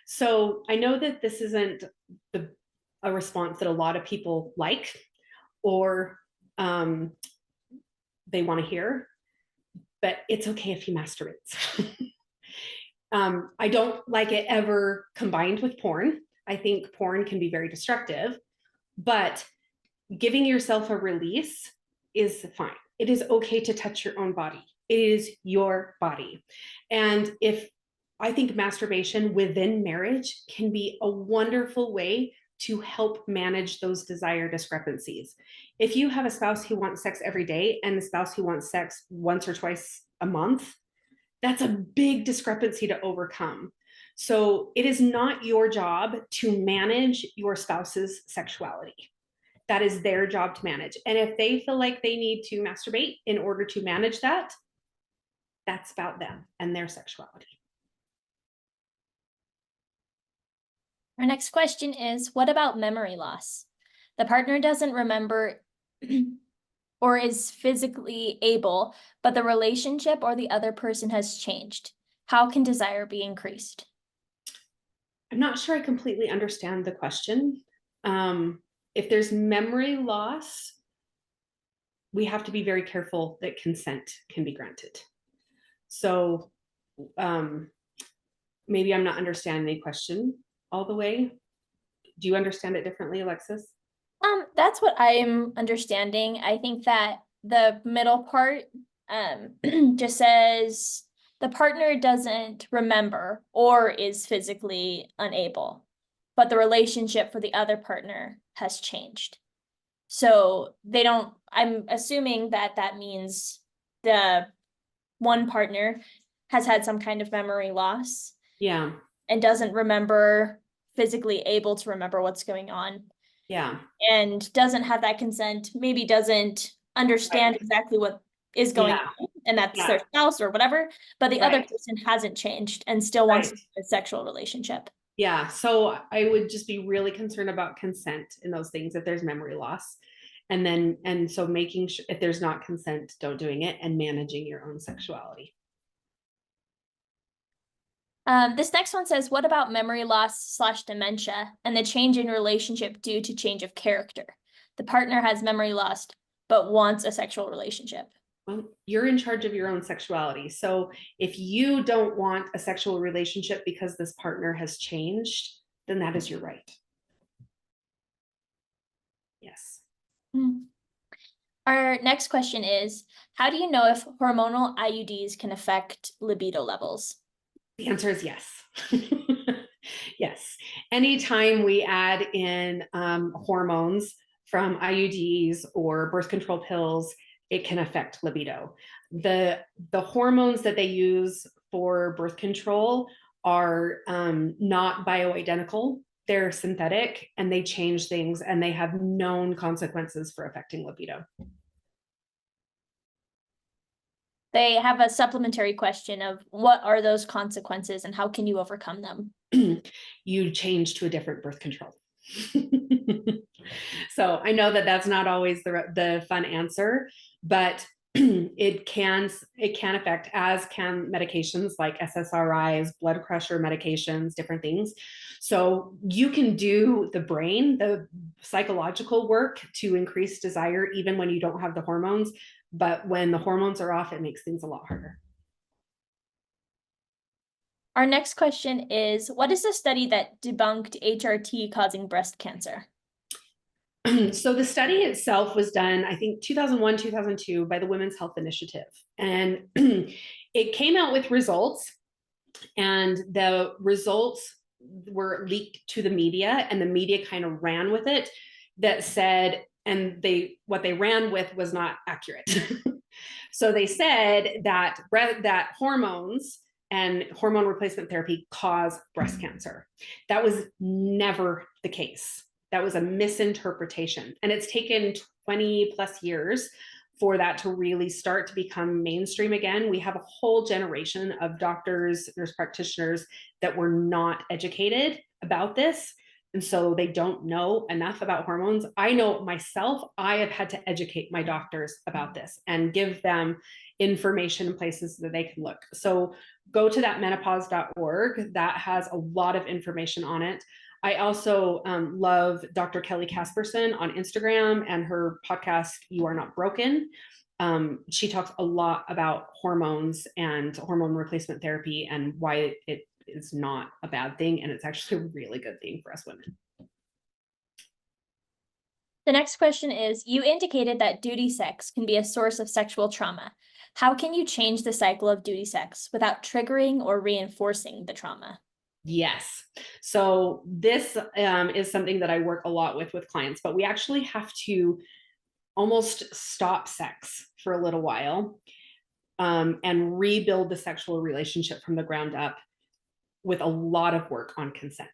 so I know that this isn't a response that a lot of people like or they want to hear, but it's okay if he masturbates. I don't like it ever combined with porn. I think porn can be very destructive, but giving yourself a release is fine. It is okay to touch your own body. It is your body. And if I think masturbation within marriage can be a wonderful way to help manage those desire discrepancies. If you have a spouse who wants sex every day and a spouse who wants sex once or twice a month, that's a big discrepancy to overcome. So it is not your job to manage your spouse's sexuality. That is their job to manage. And if they feel like they need to masturbate in order to manage that, that's about them and their sexuality. Our next question is, what about memory loss? The partner doesn't remember or is physically able, but the relationship or the other person has changed. How can desire be increased? I'm not sure I completely understand the question. If there's memory loss, we have to be very careful that consent can be granted. So maybe I'm not understanding the question all the way. Do you understand it differently, Alexis? That's what I'm understanding. I think that the middle part just says the partner doesn't remember or is physically unable, but the relationship for the other partner has changed. So they don't, I'm assuming that that means the one partner has had some kind of memory loss Yeah. and doesn't remember, physically able to remember what's going on, Yeah. and doesn't have that consent, maybe doesn't understand Right. exactly what is going Yeah. on, and that's Yeah. their spouse or whatever, but the other Right. person hasn't changed and still wants Right. a sexual relationship. Yeah. So I would just be really concerned about consent in those things if there's memory loss. And so making sure if there's not consent, don't doing it, and managing your own sexuality. This next one says, what about memory loss / dementia and the change in relationship due to change of character? The partner has memory loss, but wants a sexual relationship. Well, you're in charge of your own sexuality. So if you don't want a sexual relationship because this partner has changed, then that is your right. Yes. Our next question is, how do you know if hormonal IUDs can affect libido levels? The answer is yes. Yes. Anytime we add in hormones from IUDs or birth control pills, it can affect libido. The hormones that they use for birth control are not bioidentical they're synthetic and they change things and they have known consequences for affecting libido. They have a supplementary question of what are those consequences and how can you overcome them? You change to a different birth control. So I know that that's not always the fun answer, but it can affect, as can medications like SSRIs, blood pressure medications, different things. So you can do the brain, the psychological work to increase desire even when you don't have the hormones. But when the hormones are off, it makes things a lot harder. Our next question is, what is the study that debunked HRT causing breast cancer? So the study itself was done, I think, 2001, 2002 by the Women's Health Initiative. And it came out with results, and the results were leaked to the media, and the media kind of ran with it, that said, and what they ran with was not accurate. So they said that hormones and hormone replacement therapy cause breast cancer. That was never the case. That was a misinterpretation. And it's taken 20 plus years for that to really start to become mainstream again. We have a whole generation of doctors, nurse practitioners that were not educated about this. And so they don't know enough about hormones. I know myself, I have had to educate my doctors about this and give them information in places that they can look. So go to that menopause.org. That has a lot of information on it. I also love Dr. Kelly Casperson on Instagram and her podcast, You Are Not Broken. She talks a lot about hormones and hormone replacement therapy and why it is not a bad thing. And it's actually a really good thing for us women. The next question is, you indicated that duty sex can be a source of sexual trauma. How can you change the cycle of duty sex without triggering or reinforcing the trauma? Yes. So this is something that I work a lot with clients, but we actually have to almost stop sex for a little while and rebuild the sexual relationship from the ground up with a lot of work on consent.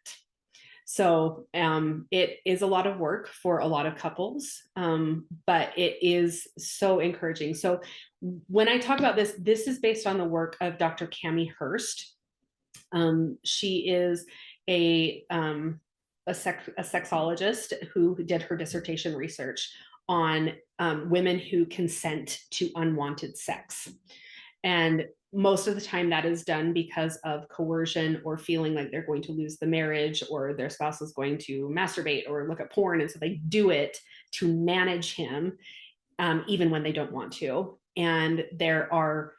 So it is a lot of work for a lot of couples, but it is so encouraging. So when I talk about this, this is based on the work of Dr. Cami Hurst. She is a sexologist who did her dissertation research on women who consent to unwanted sex. And most of the time that is done because of coercion or feeling like they're going to lose the marriage or their spouse is going to masturbate or look at porn. And so they do it to manage him, even when they don't want to. And there are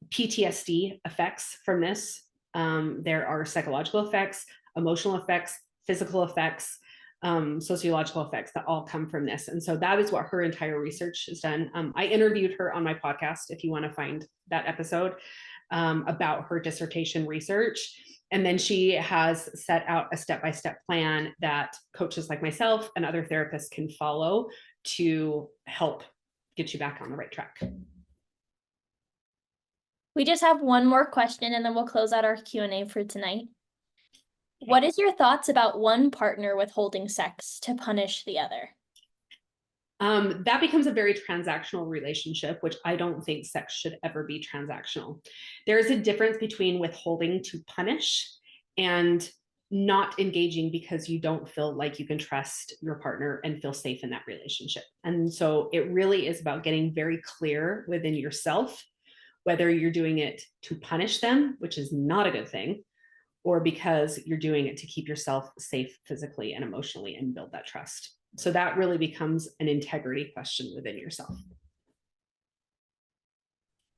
PTSD effects from this. There are psychological effects, emotional effects, physical effects, sociological effects that all come from this. And so that is what her entire research has done. I interviewed her on my podcast, if you want to find that episode, about her dissertation research. And then she has set out a step-by-step plan that coaches like myself and other therapists can follow to help get you back on the right track. We just have one more question and then we'll close out our Q&A for tonight. What is your thoughts about one partner withholding sex to punish the other? That becomes a very transactional relationship, which I don't think sex should ever be transactional. There is a difference between withholding to punish and not engaging because you don't feel like you can trust your partner and feel safe in that relationship. And so it really is about getting very clear within yourself, whether you're doing it to punish them, which is not a good thing, or because you're doing it to keep yourself safe physically and emotionally and build that trust. So that really becomes an integrity question within yourself.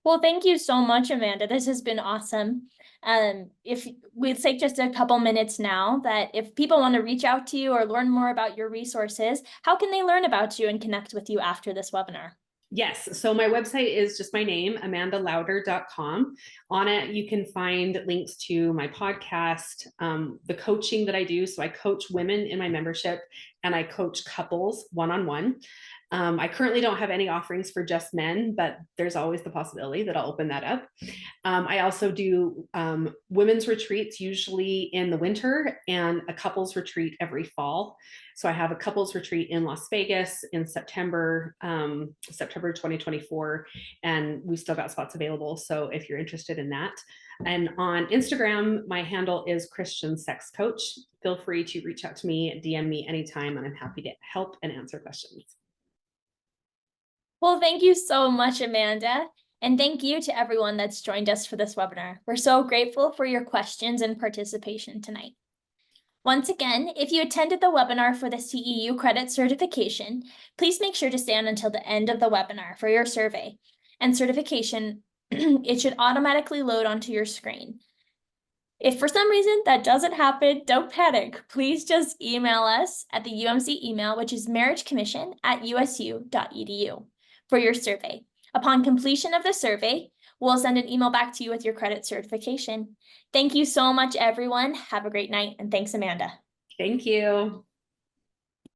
Well, thank you so much, Amanda. This has been awesome. If we'd take just a couple minutes now, that if people want to reach out to you or learn more about your resources, how can they learn about you and connect with you after this webinar? Yes. So my website is just my name, amandalauder.com. On it, you can find links to my podcast, the coaching that I do. So I coach women in my membership and I coach couples one-on-one. I currently don't have any offerings for just men, but there's always the possibility that I'll open that up. I also do women's retreats, usually in the winter, and a couples retreat every fall. So I have a couples retreat in Las Vegas in September 2024, and we still got spots available. So if you're interested in that. And on Instagram, my handle is Christian Sex Coach. Feel free to reach out to me, DM me anytime, and I'm happy to help and answer questions. Well, thank you so much, Amanda. And thank you to everyone that's joined us for this webinar. We're so grateful for your questions and participation tonight. Once again, if you attended the webinar for the CEU credit certification, please make sure to stay on until the end of the webinar for your survey and certification. It should automatically load onto your screen. If for some reason that doesn't happen, don't panic. Please just email us at the UMC email, which is marriagecommission@usu.edu for your survey. Upon completion of the survey, we'll send an email back to you with your credit certification. Thank you so much, everyone. Have a great night, and thanks, Amanda. Thank you.